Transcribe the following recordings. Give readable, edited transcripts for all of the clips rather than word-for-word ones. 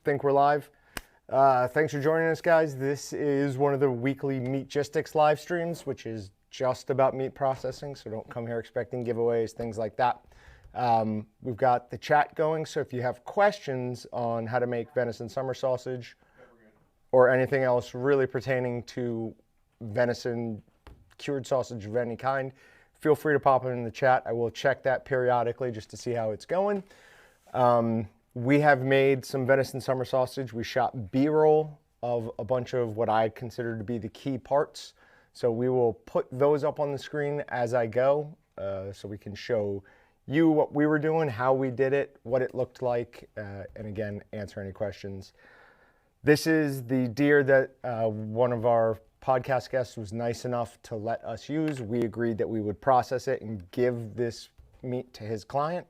think we're live. Thanks for joining us, guys. This is one of the weekly Meatgistics live streams, which is just about meat processing, so don't come here expecting giveaways, things like that. We've got the chat going, so if you have questions on how to make venison summer sausage or anything else really pertaining to venison cured sausage of any kind, feel free to pop it in the chat. I will check that periodically just to see how it's going. We have made some venison summer sausage. We shot B-roll of a bunch of what I consider to be the key parts. So we will put those up on the screen as I go, so we can show you what we were doing, how we did it, what it looked like, and again, answer any questions. This is the deer that one of our podcast guests was nice enough to let us use. We agreed that we would process it and give this meat to his client.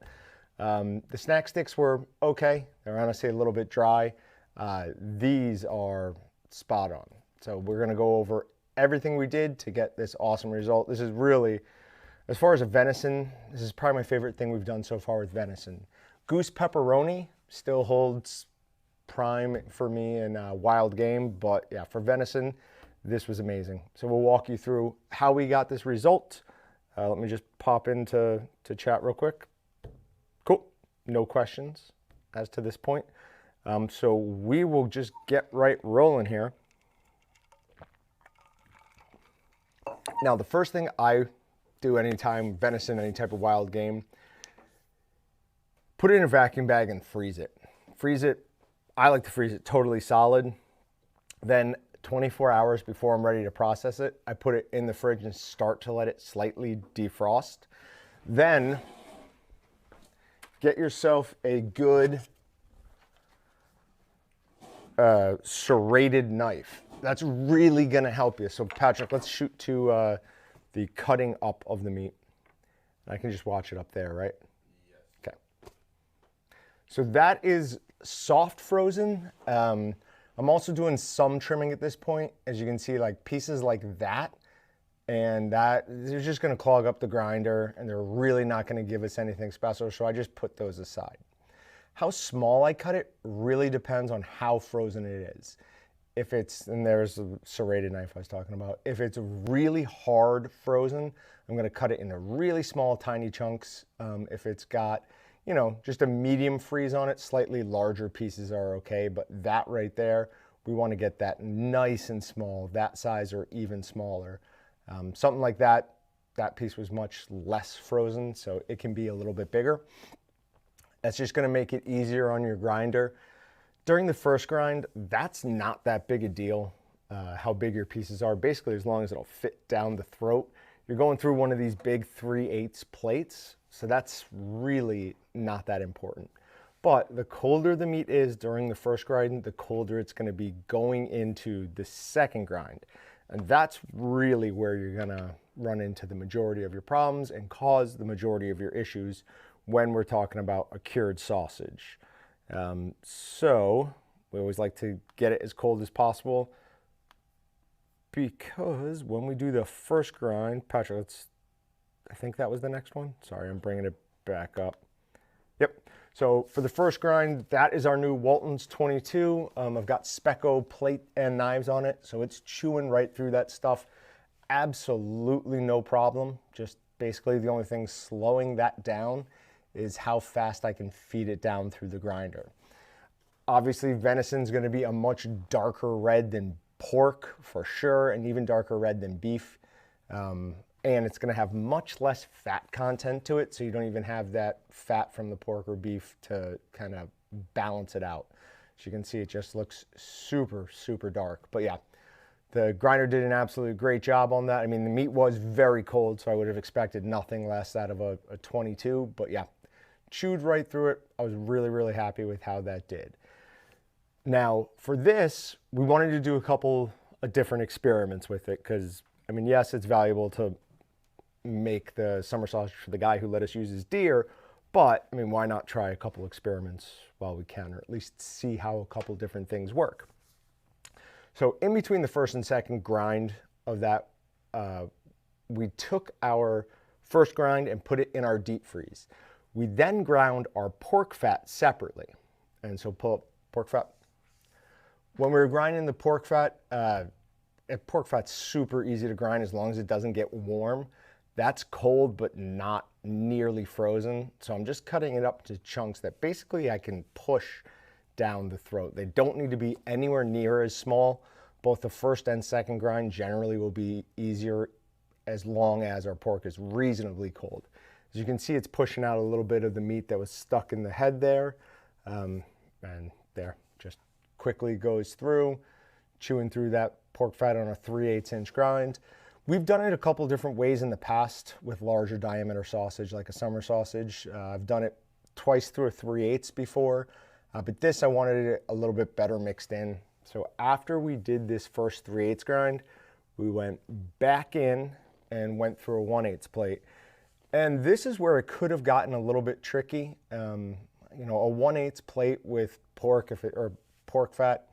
The snack sticks were okay. They're honestly a little bit dry. These are spot on. So we're going to go over everything we did to get this awesome result. This is really, as far as a venison, this is probably my favorite thing we've done so far with venison. Goose pepperoni still holds prime for me in wild game, but yeah, for venison, this was amazing. So we'll walk you through how we got this result. Let me just pop into chat real quick. Cool, no questions as to this point. So we will just get right rolling here. Now, the first thing I do anytime venison, any type of wild game, put it in a vacuum bag and freeze it. Freeze it, I like to freeze it totally solid. Then 24 hours before I'm ready to process it, I put it in the fridge and start to let it slightly defrost. Then get yourself a good serrated knife. That's really gonna help you. So Patrick, let's shoot to the cutting up of the meat. I can just watch it up there, right? Yes. Okay. So that is soft frozen. I'm also doing some trimming at this point. As you can see, like pieces like that, and that, they're just gonna clog up the grinder and they're really not gonna give us anything special, so I just put those aside. How small I cut it really depends on how frozen it is. If it's, and there's a serrated knife I was talking about, if it's really hard frozen, I'm gonna cut it into really small, tiny chunks. If it's got, you know, just a medium freeze on it, slightly larger pieces are okay, but that right there, we wanna get that nice and small, that size or even smaller. Something like that, that piece was much less frozen, so it can be a little bit bigger. That's just gonna make it easier on your grinder. During the first grind, that's not that big a deal, how big your pieces are. Basically, as long as it'll fit down the throat. You're going through one of these big 3/8 plates, so that's really not that important. But the colder the meat is during the first grind, the colder it's gonna be going into the second grind. And that's really where you're gonna run into the majority of your problems and cause the majority of your issues when we're talking about a cured sausage. So we always like to get it as cold as possible, because when we do the first grind, Patrick, I think that was the next one. Sorry, I'm bringing it back up. Yep. So for the first grind, that is our new Walton's 22. I've got Specco plate and knives on it, so it's chewing right through that stuff. Absolutely no problem. Just basically the only thing slowing that down is how fast I can feed it down through the grinder. Obviously, venison's gonna be a much darker red than pork for sure, and even darker red than beef. And it's gonna have much less fat content to it, so you don't even have that fat from the pork or beef to kind of balance it out. As you can see, it just looks super, super dark. But yeah, the grinder did an absolutely great job on that. I mean, the meat was very cold, so I would have expected nothing less out of a 22, but yeah, chewed right through it. I was really, really happy with how that did. Now, for this, we wanted to do a couple of different experiments with it, because, I mean, yes, it's valuable to make the summer sausage for the guy who let us use his deer, but, I mean, why not try a couple experiments while we can, or at least see how a couple different things work. So in between the first and second grind of that, we took our first grind and put it in our deep freeze. We then ground our pork fat separately. And so pull up pork fat. When we were grinding the pork fat, pork fat's super easy to grind as long as it doesn't get warm. That's cold, but not nearly frozen. So I'm just cutting it up to chunks that basically I can push down the throat. They don't need to be anywhere near as small. Both the first and second grind generally will be easier as long as our pork is reasonably cold. As you can see, it's pushing out a little bit of the meat that was stuck in the head there. And there, just quickly goes through, chewing through that pork fat on a 3/8 inch grind. We've done it a couple different ways in the past with larger diameter sausage, like a summer sausage. I've done it twice through a 3/8 before, but this I wanted it a little bit better mixed in. So after we did this first 3/8 grind, we went back in and went through a 1/8 plate. And this is where it could have gotten a little bit tricky. You know, a 1/8 plate with pork or pork fat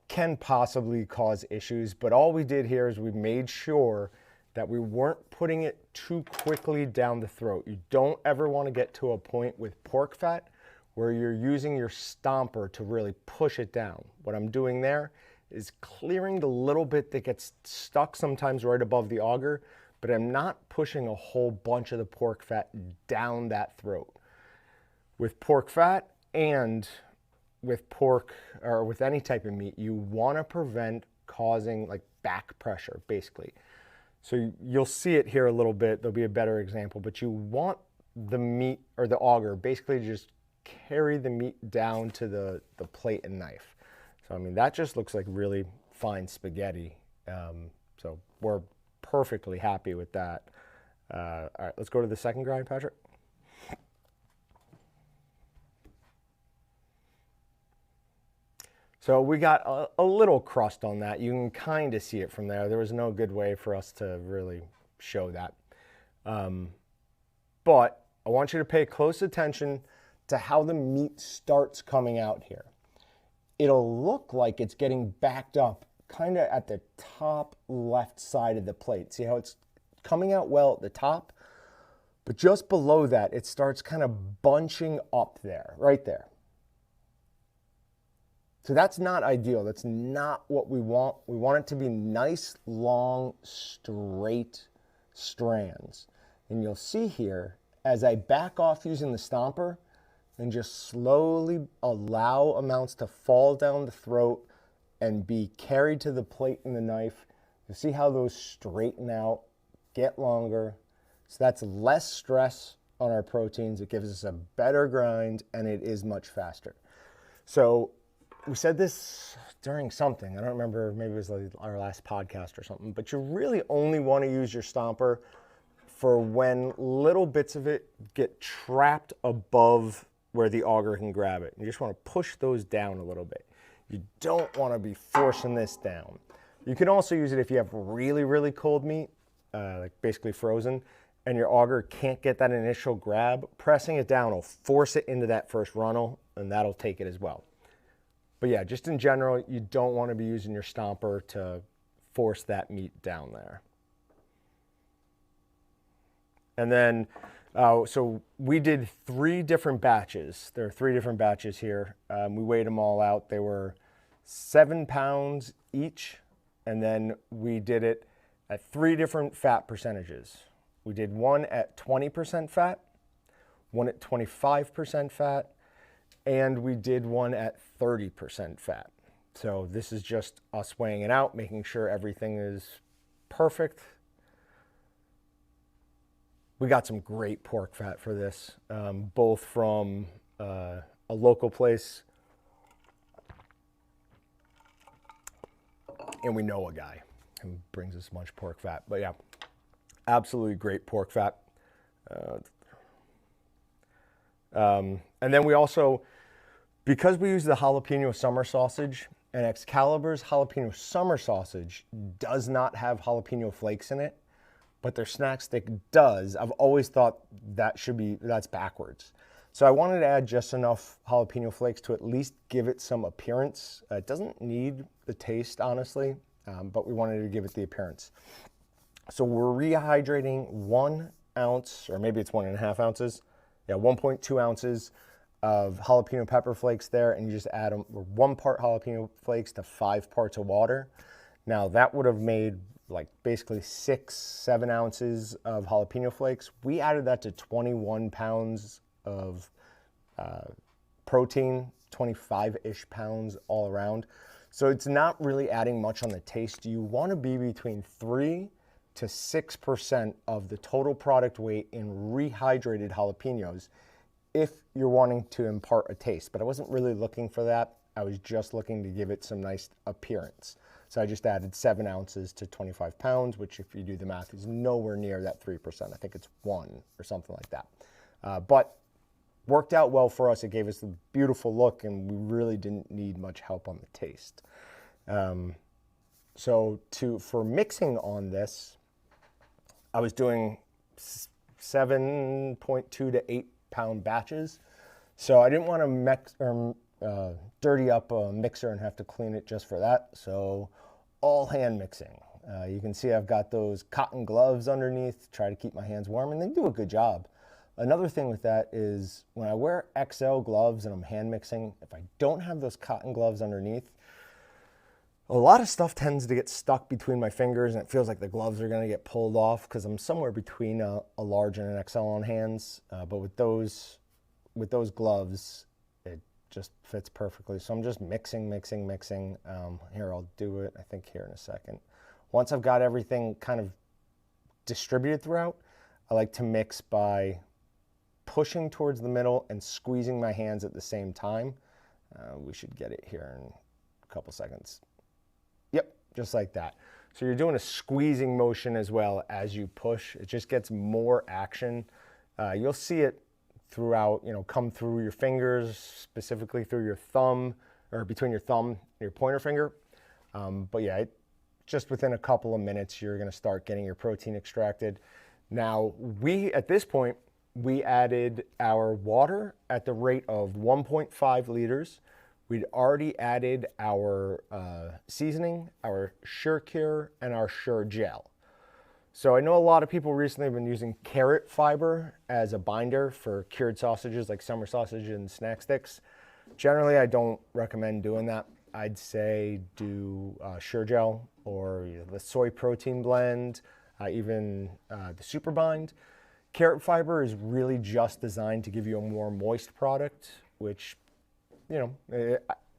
can possibly cause issues, but all we did here is we made sure that we weren't putting it too quickly down the throat. You don't ever want to get to a point with pork fat where you're using your stomper to really push it down. What I'm doing there is clearing the little bit that gets stuck sometimes right above the auger, but I'm not pushing a whole bunch of the pork fat down that throat. With pork fat and with pork or with any type of meat, you want to prevent causing like back pressure, basically. So you'll see it here a little bit. There'll be a better example, but you want the meat or the auger basically just carry the meat down to the plate and knife. So, I mean, that just looks like really fine spaghetti. So we're perfectly happy with that. All right, let's go to the second grind, Patrick. So we got a little crust on that. You can kind of see it from there. There was no good way for us to really show that. But I want you to pay close attention to how the meat starts coming out here. It'll look like it's getting backed up kind of at the top left side of the plate. See how it's coming out well at the top? But just below that, it starts kind of bunching up there, right there. So that's not ideal. That's not what we want. We want it to be nice, long, straight strands. And you'll see here, as I back off using the stomper and just slowly allow amounts to fall down the throat and be carried to the plate and the knife, you'll see how those straighten out, get longer. So that's less stress on our proteins. It gives us a better grind, and it is much faster. So we said this during something. I don't remember, maybe it was like our last podcast or something, but you really only want to use your stomper for when little bits of it get trapped above where the auger can grab it. You just want to push those down a little bit. You don't want to be forcing this down. You can also use it if you have really, really cold meat, like basically frozen, and your auger can't get that initial grab. Pressing it down will force it into that first runnel, and that'll take it as well. But yeah, just in general, you don't want to be using your stomper to force that meat down there. And then, so we did 3 different batches. There are 3 different batches here. We weighed them all out. They were 7 pounds each. And then we did it at 3 different fat percentages. We did one at 20% fat, one at 25% fat, and we did one at 30% fat. So this is just us weighing it out, making sure everything is perfect. We got some great pork fat for this, both from a local place, and we know a guy who brings us much pork fat. But yeah, absolutely great pork fat. And then we also, because we use the jalapeno summer sausage, and Excalibur's jalapeno summer sausage does not have jalapeno flakes in it, but their snack stick does. I've always thought that's backwards. So I wanted to add just enough jalapeno flakes to at least give it some appearance. It doesn't need the taste, honestly, but we wanted to give it the appearance. So we're rehydrating 1 ounce, or maybe it's 1.5 ounces. Yeah, 1.2 ounces of jalapeno pepper flakes there, and you just add them, 1 part jalapeno flakes to 5 parts of water. Now that would have made like basically 6-7 ounces of jalapeno flakes. We added that to 21 pounds of protein, 25-ish pounds all around. So it's not really adding much on the taste. You want to be between 3 to 6% of the total product weight in rehydrated jalapenos if you're wanting to impart a taste. But I wasn't really looking for that. I was just looking to give it some nice appearance. So I just added 7 ounces to 25 pounds, which if you do the math is nowhere near that 3%. I think it's 1 or something like that. But worked out well for us. It gave us a beautiful look, and we really didn't need much help on the taste. So for mixing on this, I was doing 7.2 to 8 pound batches. So I didn't want to dirty up a mixer and have to clean it just for that. So all hand mixing. You can see I've got those cotton gloves underneath, try to keep my hands warm, and they do a good job. Another thing with that is when I wear XL gloves and I'm hand mixing, if I don't have those cotton gloves underneath, a lot of stuff tends to get stuck between my fingers, and it feels like the gloves are going to get pulled off because I'm somewhere between a large and an XL on hands. But with those gloves, it just fits perfectly. So I'm just mixing. Here, I'll do it, I think, here in a second. Once I've got everything kind of distributed throughout, I like to mix by pushing towards the middle and squeezing my hands at the same time. We should get it here in a couple seconds. Yep, just like that. So you're doing a squeezing motion as well as you push. It just gets more action. You'll see it throughout, come through your fingers, specifically through your thumb, or between your thumb and your pointer finger. But yeah, just within a couple of minutes, you're gonna start getting your protein extracted. Now, at this point, we added our water at the rate of 1.5 liters. We'd already added our seasoning, our Sure Cure, and our Sure Gel. So I know a lot of people recently have been using carrot fiber as a binder for cured sausages like summer sausage and snack sticks. Generally, I don't recommend doing that. I'd say do Sure Gel or the soy protein blend, even the Super Bind. Carrot fiber is really just designed to give you a more moist product, which,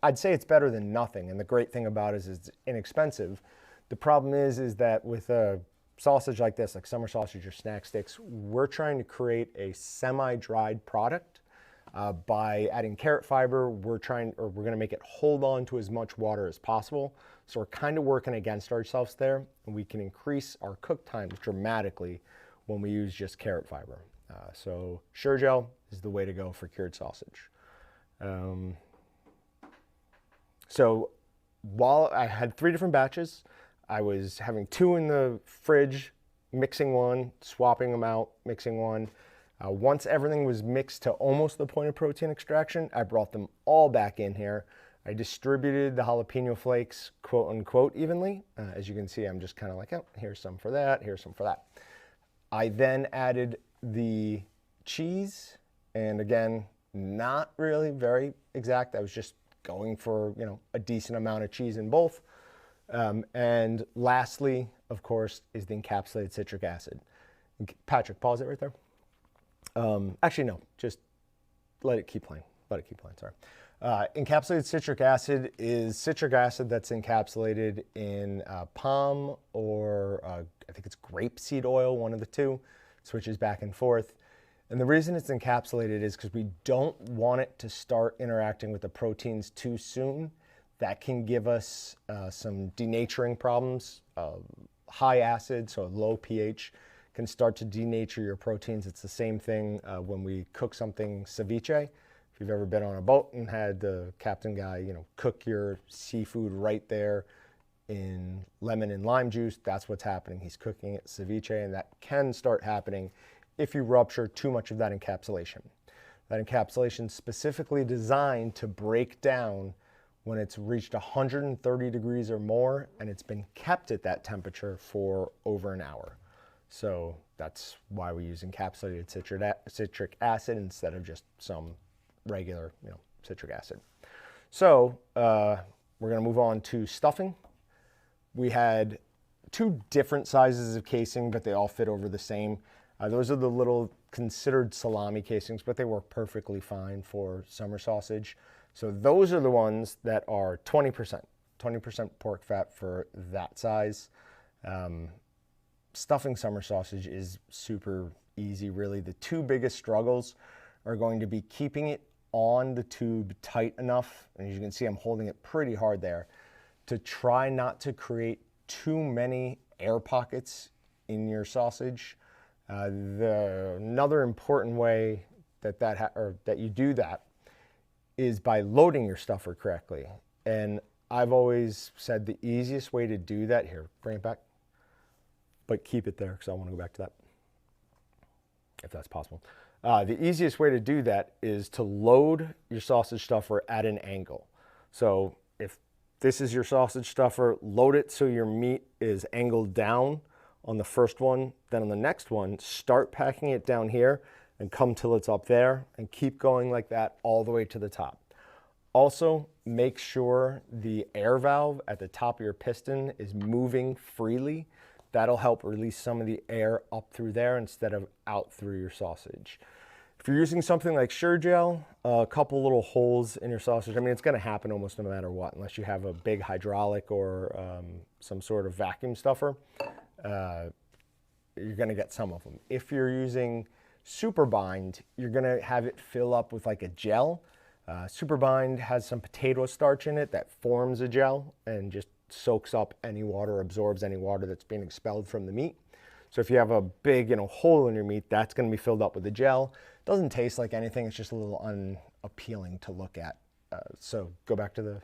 I'd say it's better than nothing. And the great thing about it is it's inexpensive. The problem is that with a sausage like this, like summer sausage or snack sticks, we're trying to create a semi-dried product. By adding carrot fiber, we're going to make it hold on to as much water as possible. So we're kind of working against ourselves there, and we can increase our cook times dramatically when we use just carrot fiber. So Sure Gel is the way to go for cured sausage. So while I had 3 different batches, I was having 2 in the fridge, mixing one, swapping them out, mixing one. Once everything was mixed to almost the point of protein extraction, I brought them all back in here. I distributed the jalapeno flakes, quote unquote, evenly. As you can see, I'm just kind of like, oh, here's some for that, here's some for that. I then added the cheese, and again, not really very exact. I was just going for, a decent amount of cheese in both. And lastly, of course, is the encapsulated citric acid. Patrick, pause it right there. Actually, no, just let it keep playing. Sorry. Encapsulated citric acid is citric acid that's encapsulated in palm or I think it's grapeseed oil, one of the two, switches back and forth. And the reason it's encapsulated is because we don't want it to start interacting with the proteins too soon. That can give us some denaturing problems. High acid, so low pH, can start to denature your proteins. It's the same thing when we cook something ceviche. If you've ever been on a boat and had the captain guy, cook your seafood right there in lemon and lime juice, that's what's happening. He's cooking it ceviche, and that can start happening if you rupture too much of that encapsulation. That encapsulation is specifically designed to break down when it's reached 130 degrees or more, and it's been kept at that temperature for over an hour. So that's why we use encapsulated citric acid instead of just some regular, citric acid. So we're going to move on to stuffing. We had 2 different sizes of casing, but they all fit over the same. Those are the little considered salami casings, but they work perfectly fine for summer sausage. So those are the ones that are 20% pork fat for that size. Stuffing summer sausage is super easy, really. The 2 biggest struggles are going to be keeping it on the tube tight enough, and as you can see, I'm holding it pretty hard there, to try not to create too many air pockets in your sausage. Another important way that you do that is by loading your stuffer correctly. And I've always said the easiest way to do that, here, bring it back, but keep it there because I want to go back to that, if that's possible. The easiest way to do that is to load your sausage stuffer at an angle. So if this is your sausage stuffer, load it so your meat is angled down on the first one. Then on the next one, start packing it down here and come till it's up there, and keep going like that all the way to the top. Also, make sure the air valve at the top of your piston is moving freely. That'll help release some of the air up through there instead of out through your sausage. If you're using something like Sure-Gel, a couple little holes in your sausage, I mean, it's going to happen almost no matter what, unless you have a big hydraulic or some sort of vacuum stuffer. You're going to get some of them. If you're using Super Bind, you're going to have it fill up with like a gel. Super Bind has some potato starch in it that forms a gel and just soaks up any water, absorbs any water that's being expelled from the meat. So if you have a big hole in your meat, that's going to be filled up with the gel. It doesn't taste like anything. It's just a little unappealing to look at. So go back to the...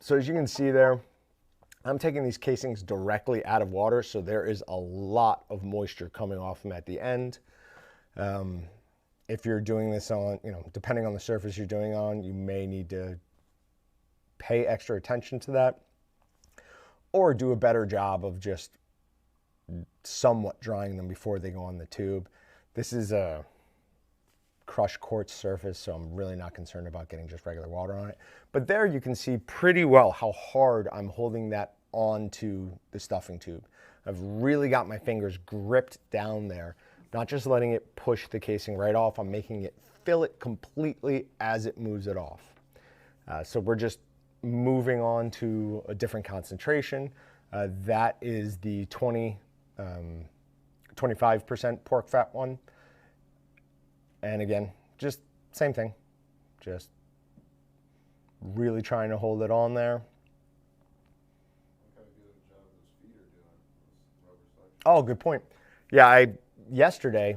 So as you can see there, I'm taking these casings directly out of water, so there is a lot of moisture coming off them at the end. If you're doing this on, depending on the surface you're doing on, you may need to pay extra attention to that, or do a better job of just somewhat drying them before they go on the tube. This is a crushed quartz surface, so I'm really not concerned about getting just regular water on it. But there you can see pretty well how hard I'm holding that onto the stuffing tube. I've really got my fingers gripped down there, not just letting it push the casing right off. I'm making it fill it completely as it moves it off. So we're just moving on to a different concentration. That is the 25% pork fat one. And again, just same thing, just really trying to hold it on there. Oh, good point. Yeah, yesterday,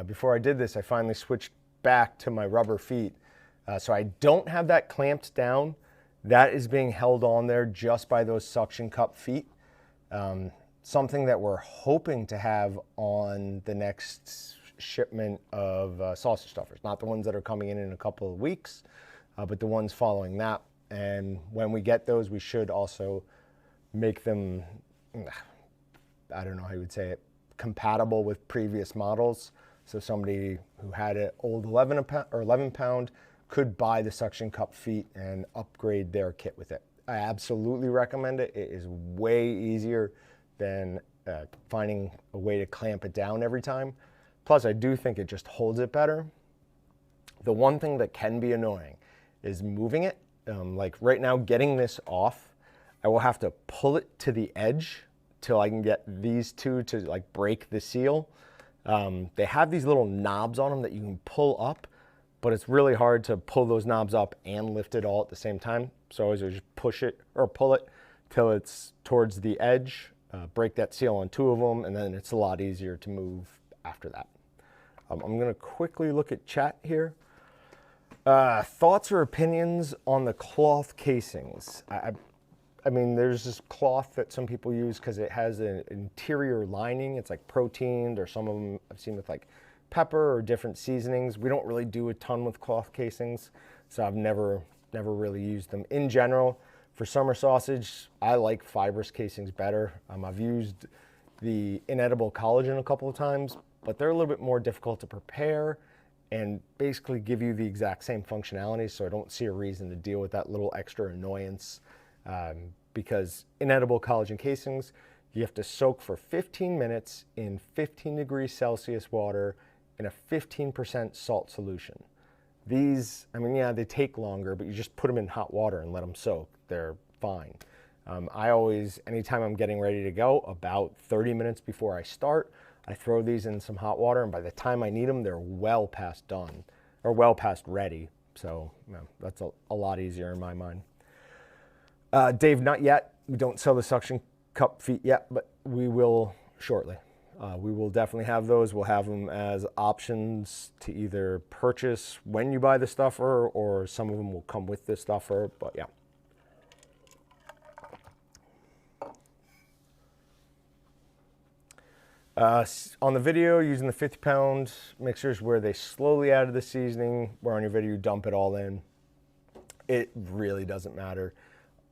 before I did this, I finally switched back to my rubber feet. So I don't have that clamped down. That is being held on there just by those suction cup feet. Something that we're hoping to have on the next shipment of sausage stuffers. Not the ones that are coming in a couple of weeks, but the ones following that. And when we get those, we should also make them, I don't know how you would say it, compatible with previous models. So somebody who had an old 11 pound could buy the suction cup feet and upgrade their kit with it. I absolutely recommend it. It is way easier than finding a way to clamp it down every time. Plus, I do think it just holds it better. The one thing that can be annoying is moving it. Like right now, getting this off, I will have to pull it to the edge till I can get these two to like break the seal. They have these little knobs on them that you can pull up, but it's really hard to pull those knobs up and lift it all at the same time. So I always just push it or pull it till it's towards the edge, break that seal on two of them, and then it's a lot easier to move after that. I'm gonna quickly look at chat here. Thoughts or opinions on the cloth casings? I mean, there's this cloth that some people use because it has an interior lining. It's like proteined, or some of them I've seen with like pepper or different seasonings. We don't really do a ton with cloth casings, so I've never really used them. In general, for summer sausage, I like fibrous casings better. I've used the inedible collagen a couple of times, but they're a little bit more difficult to prepare and basically give you the exact same functionality. So I don't see a reason to deal with that little extra annoyance, because inedible collagen casings, you have to soak for 15 minutes in 15 degrees Celsius water in a 15% salt solution. These, I mean, yeah, they take longer, but you just put them in hot water and let them soak. They're fine. I always, anytime I'm getting ready to go, about 30 minutes before I start, I throw these in some hot water, and by the time I need them, they're well past done, or well past ready. So that's a lot easier in my mind. Dave, not yet. We don't sell the suction cup feet yet, but we will shortly. We will definitely have those. We'll have them as options to either purchase when you buy the stuffer, or some of them will come with the stuffer, but yeah. On the video, using the 50-pound mixers where they slowly added the seasoning, where on your video you dump it all in, it really doesn't matter.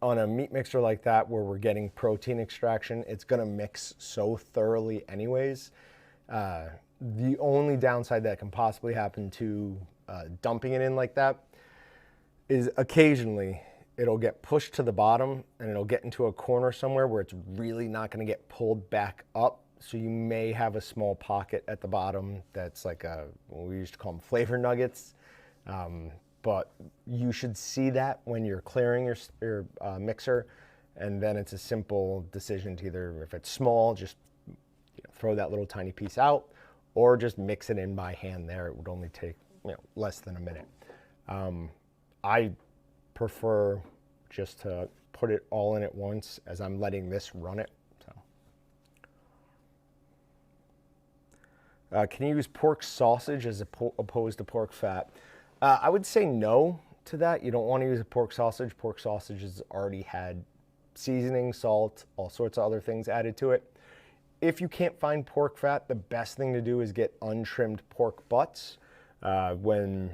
On a meat mixer like that, where we're getting protein extraction, it's gonna mix so thoroughly anyways. The only downside that can possibly happen to dumping it in like that is occasionally it'll get pushed to the bottom and it'll get into a corner somewhere where it's really not gonna get pulled back up. So you may have a small pocket at the bottom that's like we used to call them flavor nuggets. But you should see that when you're clearing your mixer, and then it's a simple decision to either, if it's small, just throw that little tiny piece out, or just mix it in by hand there. It would only take less than a minute. I prefer just to put it all in at once as I'm letting this run it. Can you use pork sausage as opposed to pork fat? I would say no to that. You don't want to use a pork sausage. Pork sausage has already had seasoning, salt, all sorts of other things added to it. If you can't find pork fat, the best thing to do is get untrimmed pork butts. When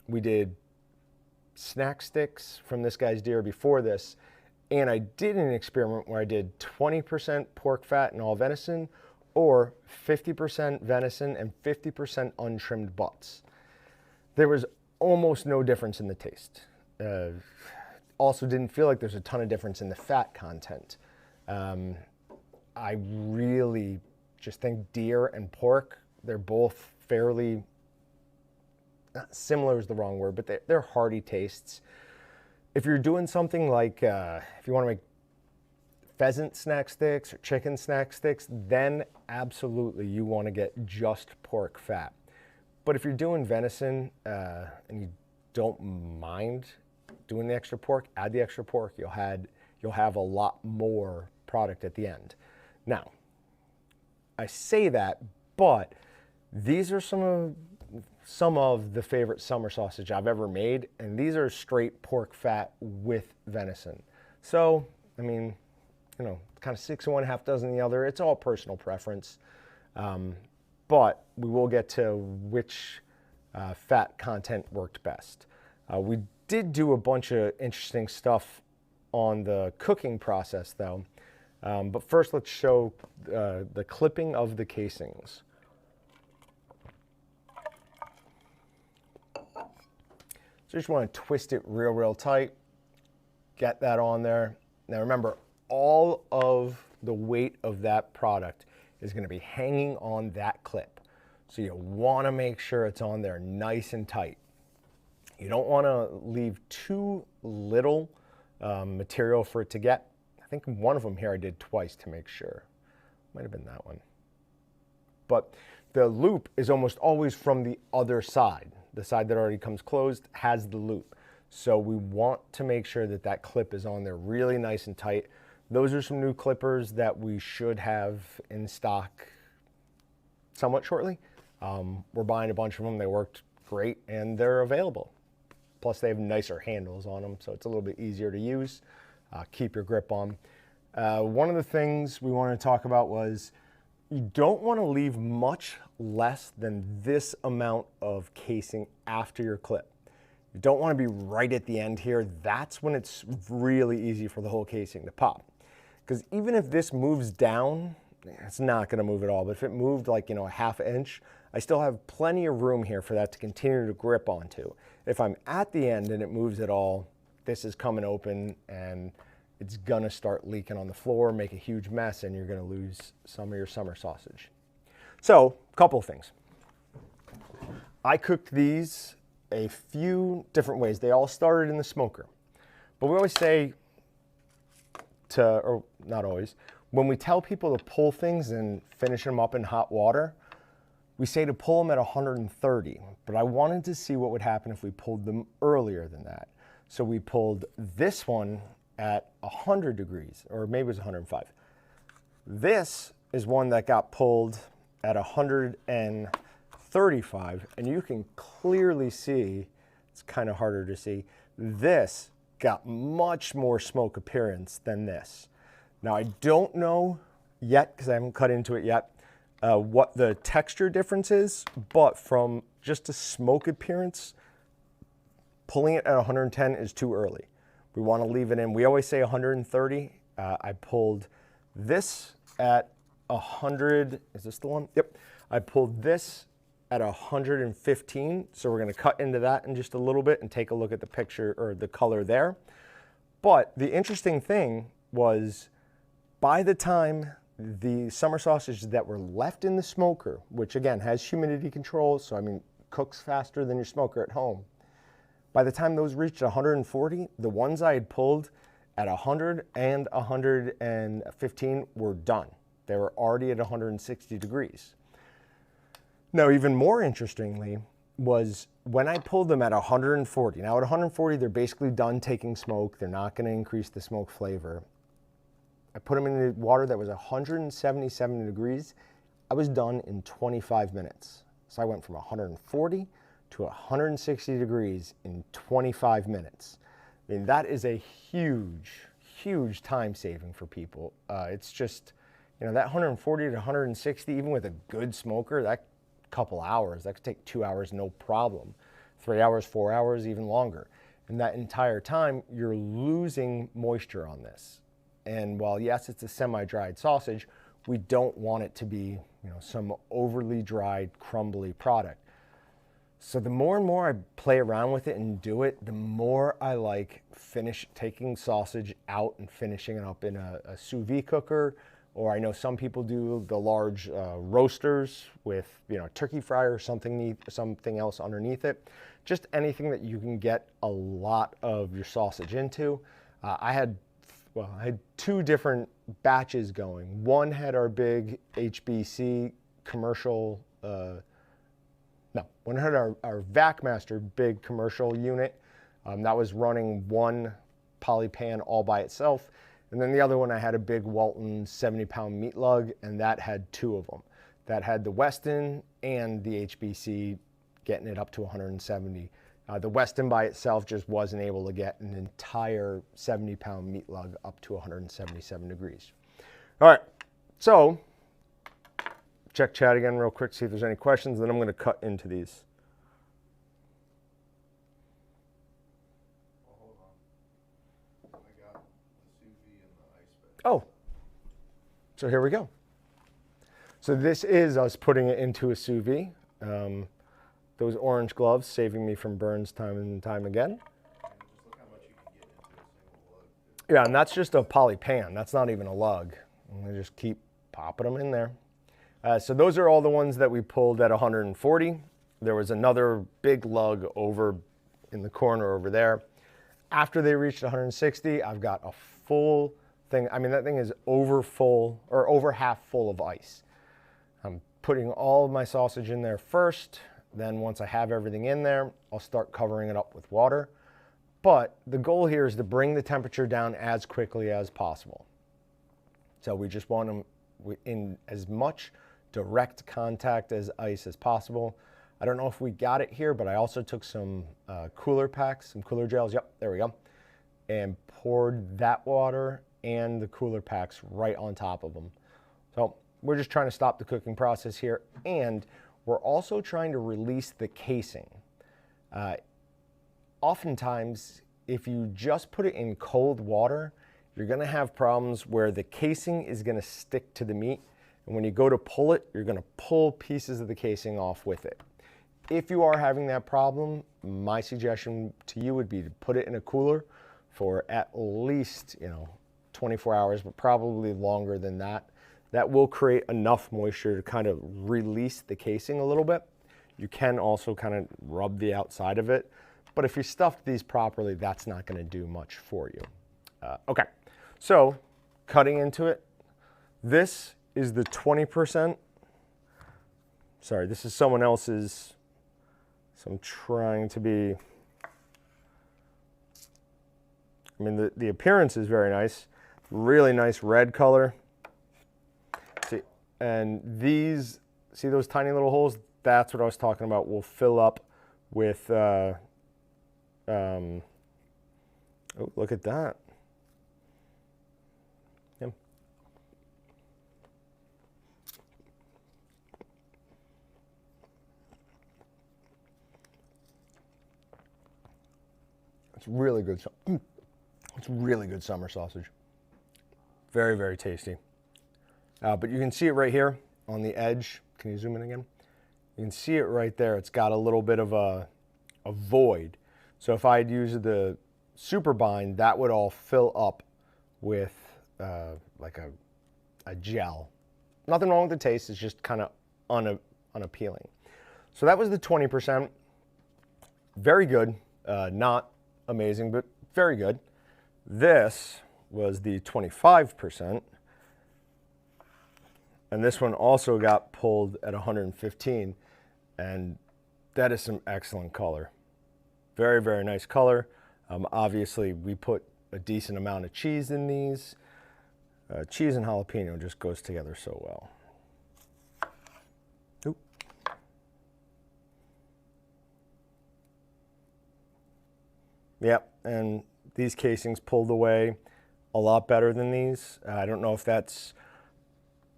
we did snack sticks from this guy's deer before this, and I did an experiment where I did 20% pork fat in all venison, or 50% venison and 50% untrimmed butts. There was almost no difference in the taste. Also didn't feel like there's a ton of difference in the fat content. I really just think deer and pork, they're both fairly, similar is the wrong word, but they're hearty tastes. If you're doing something like, if you want to make pheasant snack sticks or chicken snack sticks, then absolutely you want to get just pork fat. But if you're doing venison and you don't mind doing the extra pork, add the extra pork. You'll have a lot more product at the end. Now, I say that, but these are some of the favorite summer sausage I've ever made, and these are straight pork fat with venison. So, I mean, kind of 6 of one, half dozen the other. It's all personal preference. But we will get to which fat content worked best. We did do a bunch of interesting stuff on the cooking process though. But first let's show the clipping of the casings. So you just want to twist it real tight, get that on there. Now remember, all of the weight of that product is going to be hanging on that clip. So you want to make sure it's on there nice and tight. You don't want to leave too little material for it to get. I think one of them here I did twice to make sure. Might have been that one. But the loop is almost always from the other side. The side that already comes closed has the loop. So we want to make sure that that clip is on there really nice and tight. Those are some new clippers that we should have in stock somewhat shortly. We're buying a bunch of them. They worked great and they're available. Plus they have nicer handles on them, so it's a little bit easier to use. Keep your grip on. One of the things we wanted to talk about was you don't want to leave much less than this amount of casing after your clip. You don't want to be right at the end here. That's when it's really easy for the whole casing to pop. Because even if this moves down it's not going to move at all. But if it moved like, you know, a ½ inch, I still have plenty of room here for that to continue to grip onto. If I'm at the end and it moves at all, this is coming open and it's going to start leaking on the floor, make a huge mess, and you're going to lose some of your summer sausage. So, a couple things. I cooked these a few different ways. They all started in the smoker. But we always say or not always, when we tell people to pull things and finish them up in hot water, we say to pull them at 130. But I wanted to see what would happen if we pulled them earlier than that. So we pulled this one at 100 degrees, or maybe it was 105. This is one that got pulled at 135, and you can clearly see, it's kind of harder to see, this got much more smoke appearance than this. Now I don't know yet, because I haven't cut into it yet, what the texture difference is, but from just a smoke appearance, pulling it at 110 is too early. We want to leave it in. We always say 130. I pulled this at 100. Is this the one? Yep. I pulled this at 115. So we're going to cut into that in just a little bit and take a look at the picture or the color there. But the interesting thing was, by the time the summer sausages that were left in the smoker, which again has humidity control, so I mean cooks faster than your smoker at home, by the time those reached 140, the ones I had pulled at 100 and 115 were done. They were already at 160 degrees. Now, even more interestingly was when I pulled them at 140. Now, at 140, they're basically done taking smoke. They're not going to increase the smoke flavor. I put them in the water that was 177 degrees. I was done in 25 minutes. So I went from 140 to 160 degrees in 25 minutes. I mean, that is a huge, huge time saving for people. It's just, you know, that 140 to 160, even with a good smoker, that couple hours, that could take 2 hours, no problem. 3 hours, 4 hours, even longer. And that entire time, you're losing moisture on this. And while yes, it's a semi-dried sausage, we don't want it to be, you know, some overly dried, crumbly product. So the more and more I play around with it and do it, the more I like taking sausage out and finishing it up in a sous vide cooker, or I know some people do the large roasters with, you know, turkey fryer or something else underneath it. Just anything that you can get a lot of your sausage into. I had 2 different batches going. One had our big HBC commercial. One had our VacMaster big commercial unit. That was running one poly pan all by itself. And then the other one, I had a big Walton 70-pound meat lug, and that had 2 of them. That had the Weston and the HBC getting it up to 170. The Weston by itself just wasn't able to get an entire 70-pound meat lug up to 177 degrees. All right, so check chat again real quick, see if there's any questions, then I'm going to cut into these. Well, hold on. I got the sous vide and the ice bag. Oh, so here we go. So this is us putting it into a sous vide. Those orange gloves saving me from burns time and time again. And just look how much you can get into a single lug. Yeah, and that's just a poly pan. That's not even a lug. I'm going to just keep popping them in there. So those are all the ones that we pulled at 140. There was another big lug over in the corner over there. After they reached 160, I've got a full thing. I mean, that thing is over full, or over half full of ice. I'm putting all of my sausage in there first. Then once I have everything in there, I'll start covering it up with water. But the goal here is to bring the temperature down as quickly as possible. So we just want them in as much direct contact as ice as possible. I don't know if we got it here, but I also took some cooler packs, some cooler gels, yep, there we go, and poured that water and the cooler packs right on top of them. So we're just trying to stop the cooking process here, and we're also trying to release the casing. Oftentimes, if you just put it in cold water, you're gonna have problems where the casing is gonna stick to the meat And when you go to pull it, you're gonna pull pieces of the casing off with it. If you are having that problem, my suggestion to you would be to put it in a cooler for at least, 24 hours, but probably longer than that. That will create enough moisture to kind of release the casing a little bit. You can also kind of rub the outside of it, but if you stuffed these properly, that's not gonna do much for you. Okay, so cutting into it, this is the 20%. Sorry, this is someone else's, so I'm trying to be, I mean, the appearance is very nice, really nice red color. See, and these, see those tiny little holes? That's what I was talking about. Will fill up with, oh, look at that. Yeah. It's really good. It's really good summer sausage. Very, very tasty. But you can see it right here on the edge. Can you zoom in again? You can see it right there. It's got a little bit of a void. So if I had used the super bind, that would all fill up with like a gel. Nothing wrong with the taste. It's just kind of unappealing. So that was the 20%. Very good. Not amazing, but very good. This was the 25%. And this one also got pulled at 115. And that is some excellent color. Very, very nice color. Obviously, we put a decent amount of cheese in these. Cheese and jalapeno just goes together so well. Oop. Yep, and these casings pulled away a lot better than these. I don't know if that's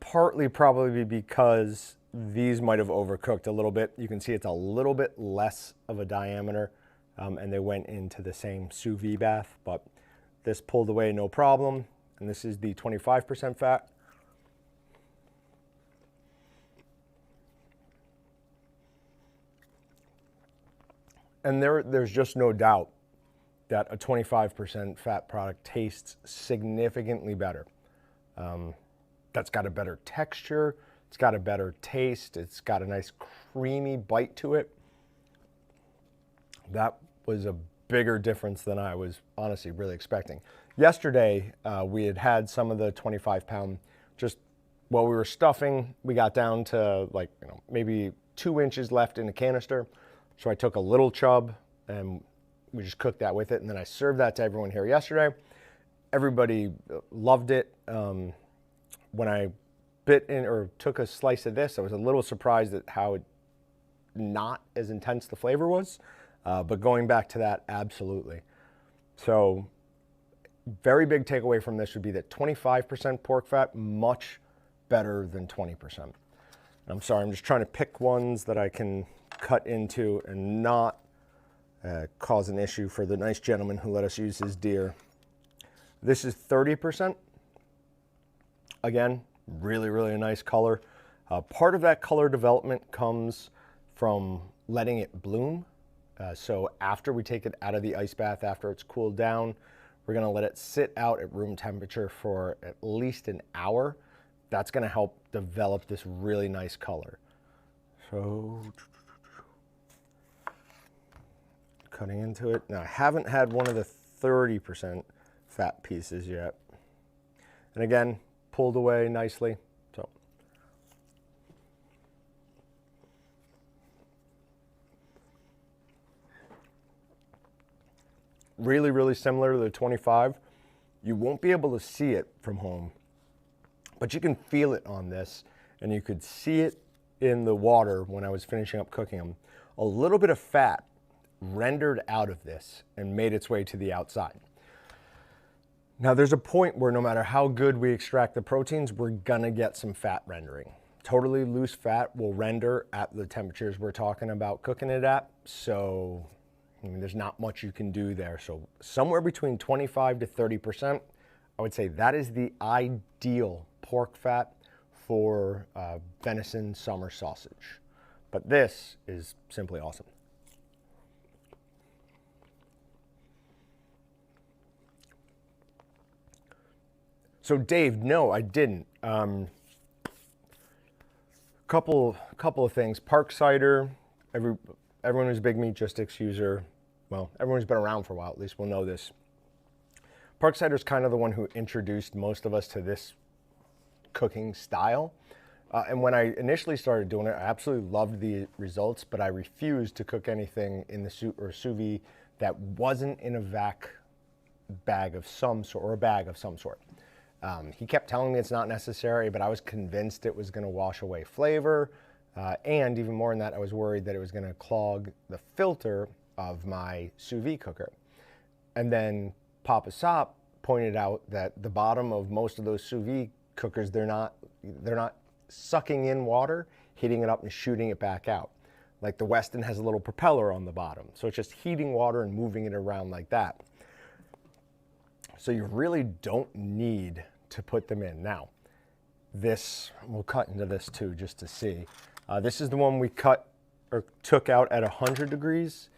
partly probably because these might have overcooked a little bit. You can see it's a little bit less of a diameter, and they went into the same sous vide bath, but this pulled away no problem. And this is the 25% fat. And there's just no doubt that a 25% fat product tastes significantly better. That's got a better texture, it's got a better taste, it's got a nice creamy bite to it. That was a bigger difference than I was honestly really expecting. Yesterday, we had some of the 25-pound, just while we were stuffing, we got down to like, maybe 2 inches left in the canister. So I took a little chub and we just cooked that with it. And then I served that to everyone here yesterday. Everybody loved it. When I bit in or took a slice of this, I was a little surprised at how not as intense the flavor was. But going back to that, absolutely. So very big takeaway from this would be that 25% pork fat, much better than 20%. I'm sorry, I'm just trying to pick ones that I can cut into and not cause an issue for the nice gentleman who let us use his deer. This is 30%. Again, really, really nice color. Part of that color development comes from letting it bloom. So after we take it out of the ice bath, after it's cooled down, we're gonna let it sit out at room temperature for at least an hour. That's gonna help develop this really nice color. So, cutting into it. Now, I haven't had one of the 30% fat pieces yet. And again, pulled away nicely. So, really, really similar to the 25. You won't be able to see it from home, but you can feel it on this, and you could see it in the water when I was finishing up cooking them. A little bit of fat rendered out of this and made its way to the outside. Now there's a point where no matter how good we extract the proteins, we're gonna get some fat rendering. Totally loose fat will render at the temperatures we're talking about cooking it at. So, I mean, there's not much you can do there. So somewhere between 25 to 30%, I would say that is the ideal pork fat for venison summer sausage. But this is simply awesome. So Dave, no, I didn't. Couple of things. Park cider. Everyone who's a big Meatgistics user, well, everyone who's been around for a while at least will know this. Park cider is kind of the one who introduced most of us to this cooking style. And when I initially started doing it, I absolutely loved the results, but I refused to cook anything in the sous vide that wasn't in a vac bag of some sort, or a bag of some sort. He kept telling me it's not necessary, but I was convinced it was going to wash away flavor. And even more than that, I was worried that it was going to clog the filter of my sous vide cooker. And then Papa Sop pointed out that the bottom of most of those sous vide cookers, they're not sucking in water, heating it up and shooting it back out. Like the Weston has a little propeller on the bottom. So it's just heating water and moving it around like that. So you really don't need to put them in. Now, this, we'll cut into this too, just to see. This is the one we cut or took out at 100 degrees.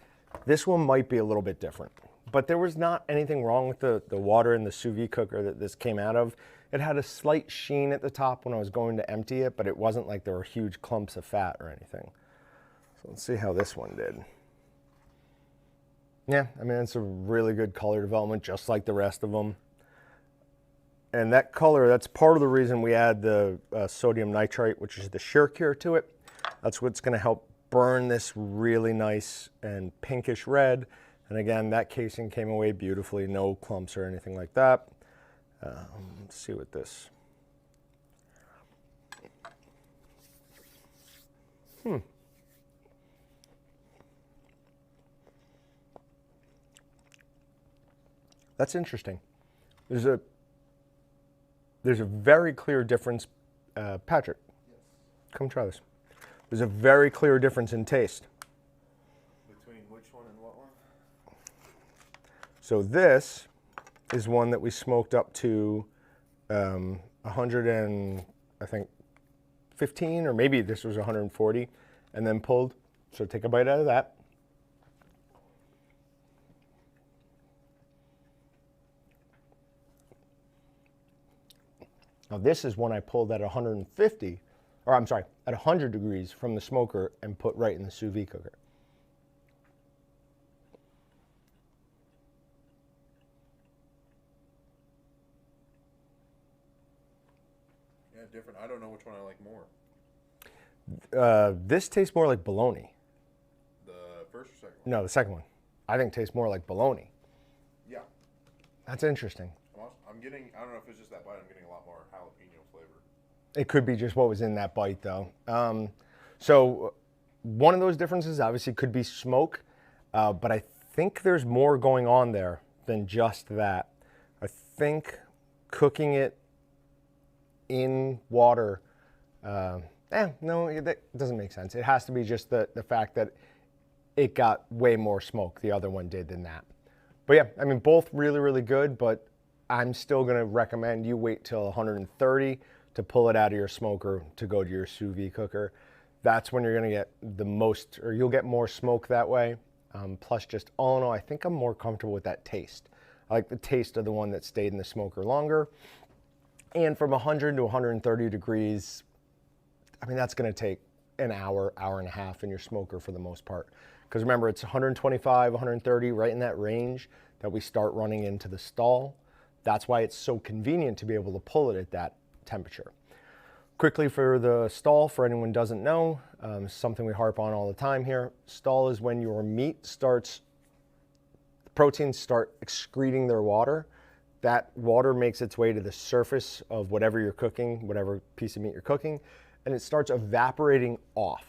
This one might be a little bit different, but there was not anything wrong with the water in the sous vide cooker that this came out of. It had a slight sheen at the top when I was going to empty it, but it wasn't like there were huge clumps of fat or anything. So let's see how this one did. Yeah, I mean, it's a really good color development, just like the rest of them. And that color, that's part of the reason we add the sodium nitrite, which is the shear cure to it. That's what's gonna help burn this really nice and pinkish red. And again, that casing came away beautifully, no clumps or anything like that. Let's see what this. That's interesting. There's a very clear difference. Patrick, Yes. come try this. There's a very clear difference in taste. Between which one and what one? So this is one that we smoked up to 100 and I think 15, or maybe this was 140, and then pulled. So take a bite out of that. Now this is one I pulled at 150, or I'm sorry, at 100 degrees from the smoker and put right in the sous vide cooker. Yeah, different. I don't know which one I like more. This tastes more like bologna. The first or second one? No, the second one. I think tastes more like bologna. Yeah. That's interesting. I'm getting, I don't know if it's just that bite, I'm getting a lot more jalapeno flavor. It could be just what was in that bite though. So one of those differences obviously could be smoke, but I think there's more going on there than just that. I think cooking it in water, no, that doesn't make sense. It has to be just the fact that it got way more smoke, the other one did, than that. But yeah, I mean, both really, really good, but I'm still gonna recommend you wait till 130 to pull it out of your smoker to go to your sous vide cooker. That's when you're gonna get the most, or you'll get more smoke that way. Plus just all in all, I think I'm more comfortable with that taste. I like the taste of the one that stayed in the smoker longer. And from 100 to 130 degrees, I mean, that's gonna take an hour, hour and a half in your smoker for the most part. Because remember, it's 125, 130, right in that range that we start running into the stall. That's why it's so convenient to be able to pull it at that temperature. Quickly for the stall, for anyone who doesn't know, something we harp on all the time here. Stall is when your meat starts, the proteins start excreting their water. That water makes its way to the surface of whatever you're cooking, whatever piece of meat you're cooking, and it starts evaporating off.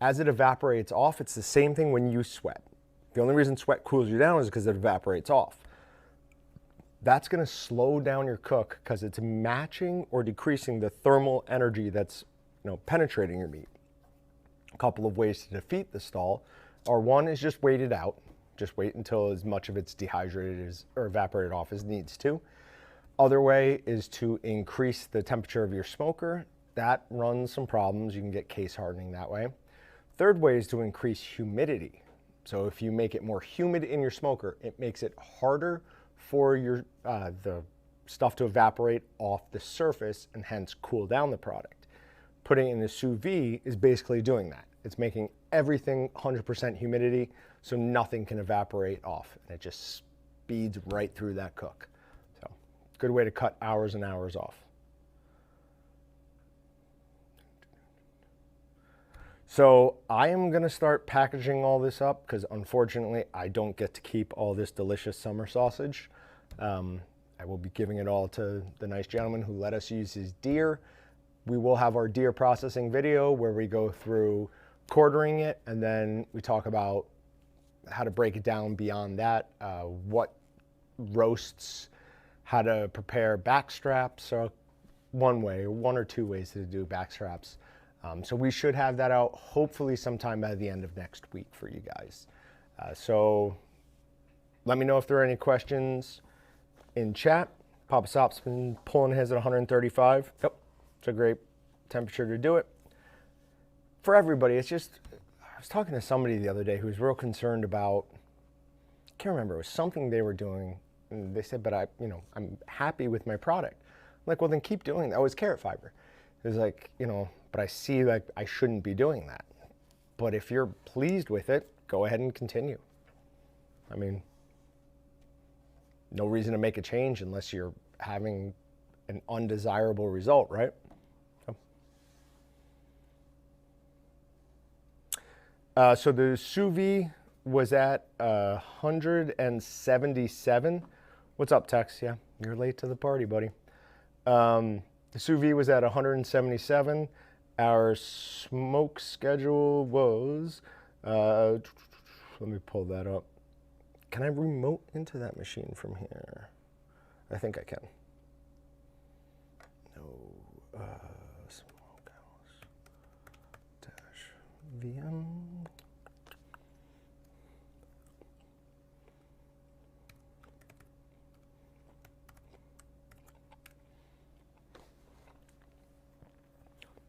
As it evaporates off, it's the same thing when you sweat. The only reason sweat cools you down is because it evaporates off. That's gonna slow down your cook because it's matching or decreasing the thermal energy that's penetrating your meat. A couple of ways to defeat the stall are, one is just wait it out. Just wait until as much of it's dehydrated or evaporated off as needs to. Other way is to increase the temperature of your smoker. That runs some problems. You can get case hardening that way. Third way is to increase humidity. So if you make it more humid in your smoker, it makes it harder for your the stuff to evaporate off the surface and hence cool down the product. Putting it in the sous vide is basically doing that. It's making everything 100% humidity so nothing can evaporate off, and it just speeds right through that cook. So good way to cut hours and hours off. So I am going to start packaging all this up because unfortunately I don't get to keep all this delicious summer sausage. I will be giving it all to the nice gentleman who let us use his deer. We will have our deer processing video where we go through quartering it, and then we talk about how to break it down beyond that, what roasts, how to prepare back straps, so one or two ways to do back straps. So we should have that out hopefully sometime by the end of next week for you guys. So let me know if there are any questions in chat. Papa Sop's been pulling his at 135. Yep, it's a great temperature to do it. For everybody, it's just, I was talking to somebody the other day who was real concerned about, I can't remember, it was something they were doing, and they said, but I'm happy with my product. I'm like, well then keep doing that. Oh, it's carrot fiber. It was like, but I see like I shouldn't be doing that. But if you're pleased with it, go ahead and continue. I mean, no reason to make a change unless you're having an undesirable result, right? So the sous vide was at 177. What's up, Tex? Yeah, you're late to the party, buddy. The sous vide was at 177. Our smoke schedule was, let me pull that up. Can I remote into that machine from here? I think I can. No, smokehouse dash VM.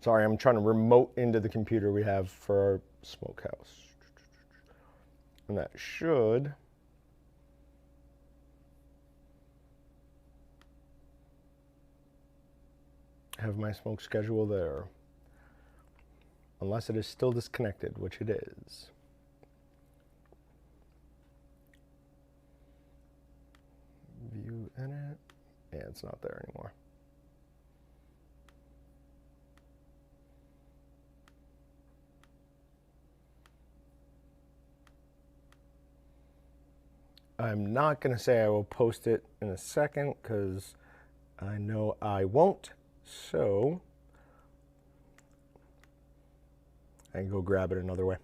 Sorry, I'm trying to remote into the computer we have for our smokehouse. And that should have my smoke schedule there. Unless it is still disconnected, which it is. View edit. Yeah, it's not there anymore. I'm not going to say I will post it in a second because I know I won't. So I can go grab it another way.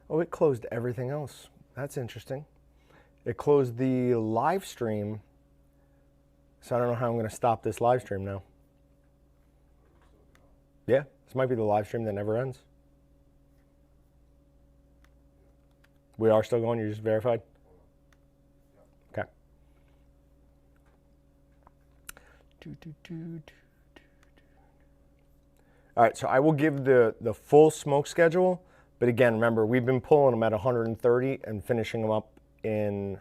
Oh, it closed everything else. That's interesting. It closed the live stream. So I don't know how I'm going to stop this live stream now. Yeah, this might be the live stream that never ends. We are still going, you just verified? Okay. All right, so I will give the full smoke schedule, but again, remember, we've been pulling them at 130 and finishing them up in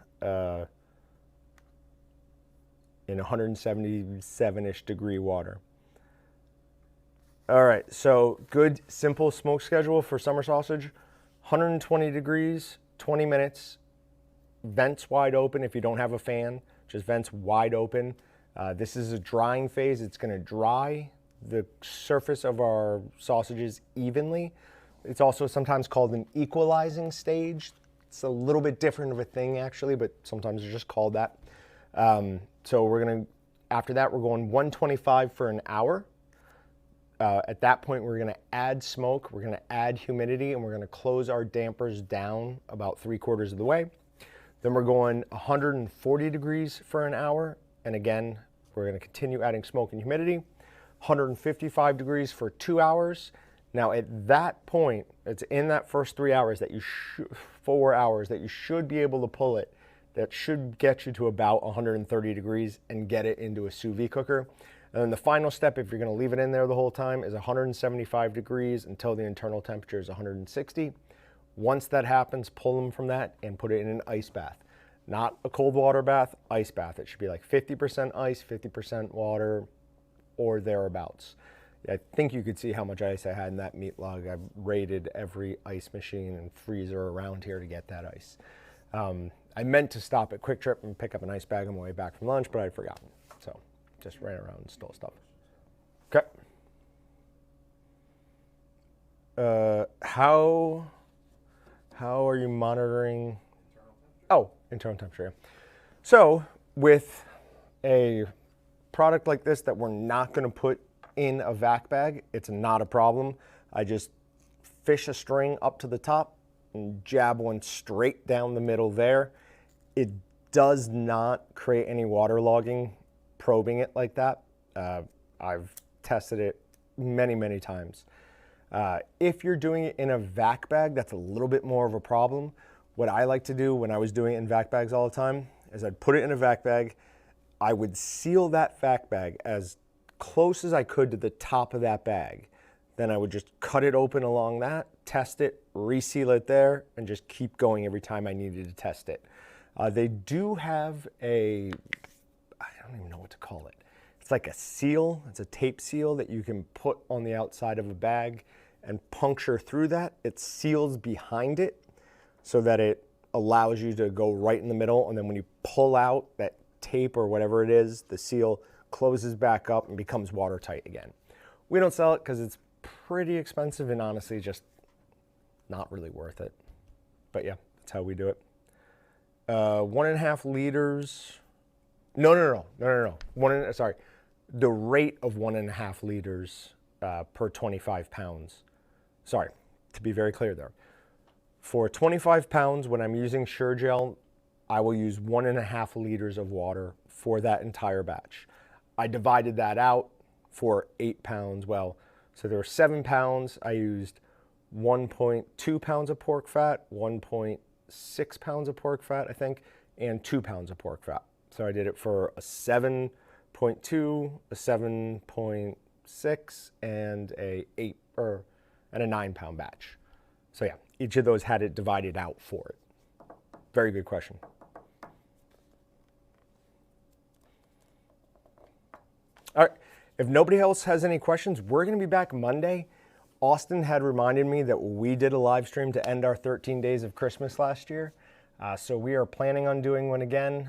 177-ish degree water. All right, so good, simple smoke schedule for summer sausage. 120 degrees, 20 minutes, vents wide open if you don't have a fan, just vents wide open. This is a drying phase. It's gonna dry the surface of our sausages evenly. It's also sometimes called an equalizing stage. It's a little bit different of a thing actually, but sometimes it's just called that. So we're gonna, after that, we're going 125 for an hour. At that point, we're gonna add smoke, we're gonna add humidity, and we're gonna close our dampers down about 3/4 of the way. Then we're going 140 degrees for an hour. And again, we're gonna continue adding smoke and humidity. 155 degrees for 2 hours. Now at that point, it's in that first 3 hours that you 4 hours that you should be able to pull it. That should get you to about 130 degrees and get it into a sous vide cooker. And then the final step, if you're going to leave it in there the whole time, is 175 degrees until the internal temperature is 160. Once that happens, pull them from that and put it in an ice bath. Not a cold water bath, ice bath. It should be like 50% ice, 50% water, or thereabouts. I think you could see how much ice I had in that meat log. I raided every ice machine and freezer around here to get that ice. I meant to stop at Quick Trip and pick up an ice bag on my way back from lunch, but I'd forgotten. So just ran around and stole stuff. Okay. How are you monitoring? Oh, internal temperature. So with a product like this that we're not going to put in a vac bag, it's not a problem. I just fish a string up to the top and jab one straight down the middle there. It does not create any waterlogging probing it like that. I've tested it many, many times. If you're doing it in a vac bag, that's a little bit more of a problem. What I like to do when I was doing it in vac bags all the time is I'd put it in a vac bag. I would seal that vac bag as close as I could to the top of that bag. Then I would just cut it open along that, test it, reseal it there, and just keep going every time I needed to test it. They do have a, I don't even know what to call it. It's like a seal, it's a tape seal that you can put on the outside of a bag and puncture through that. It seals behind it so that it allows you to go right in the middle, and then when you pull out that tape or whatever it is, the seal closes back up and becomes watertight again. We don't sell it because it's pretty expensive and honestly just not really worth it. But yeah, that's how we do it. 1.5 liters. No. Sorry. The rate of 1.5 liters per 25 pounds. Sorry, to be very clear there. For 25 pounds, when I'm using Sure-Gel, I will use 1.5 liters of water for that entire batch. I divided that out for 8 pounds. Well, so there were 7 pounds. I used 1.2 pounds of pork fat, 1.6 pounds of pork fat, I think, and 2 pounds of pork fat. So I did it for a 7.2, a 7.6, and a 9 pound batch. So yeah, each of those had it divided out for it. Very good question. All right, if nobody else has any questions, we're going to be back Monday. Austin had reminded me that we did a live stream to end our 13 days of Christmas last year. So we are planning on doing one again.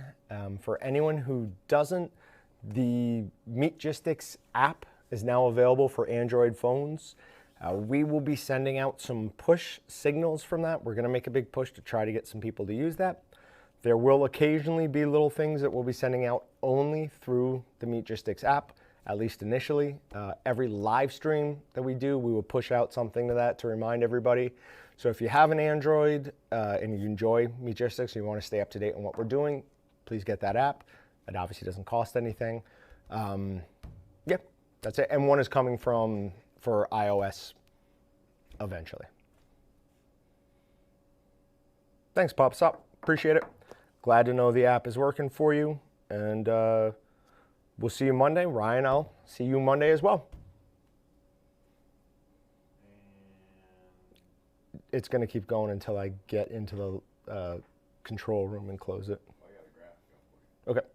For anyone who doesn't, the Meatgistics app is now available for Android phones. We will be sending out some push signals from that. We're going to make a big push to try to get some people to use that. There will occasionally be little things that we'll be sending out only through the Meatgistics app, at least initially. Every live stream that we do, we will push out something to that to remind everybody. So if you have an Android and you enjoy Meatgistics and you want to stay up to date on what we're doing, please get that app. It obviously doesn't cost anything. Yeah, that's it. And one is coming for iOS eventually. Thanks, Pops Up. Appreciate it. Glad to know the app is working for you. And we'll see you Monday. Ryan, I'll see you Monday as well. It's going to keep going until I get into the control room and close it. I got a graph. Okay.